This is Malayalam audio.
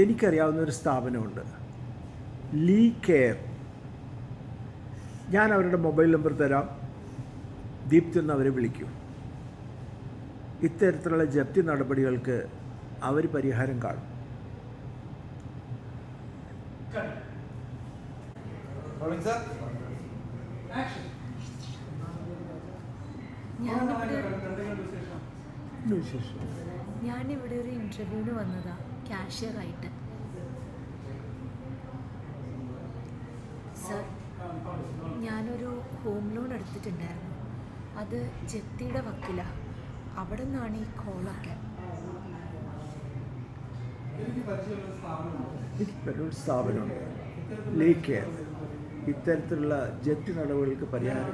എനിക്കറിയാവുന്നൊരു സ്ഥാപനമുണ്ട്, ലീ കെയർ. ഞാൻ അവരുടെ മൊബൈൽ നമ്പർ തരാം, ദീപ്തി ഒന്ന് അവരെ വിളിക്കൂ. ഇത്തരത്തിലുള്ള ജപ്തി നടപടികൾക്ക് അവർ പരിഹാരം കാണും. ഞാനിവിടെ ഒരു ഇൻ്റർവ്യൂവിന് വന്നതാ, ക്യാഷ്യറായിട്ട്. സർ, ഞാനൊരു ഹോം ലോൺ എടുത്തിട്ടുണ്ടായിരുന്നു. അത് ജപ്തിയുടെ വക്കിലാണ്. അവിടെ നിന്നാണ് ഈ കോളൊക്കെ. ഒരു സ്ഥാപനമുണ്ട്, ലീ കെയർ. ഇത്തരത്തിലുള്ള ജപ്തി നടപടികൾക്ക് പരിഹാരം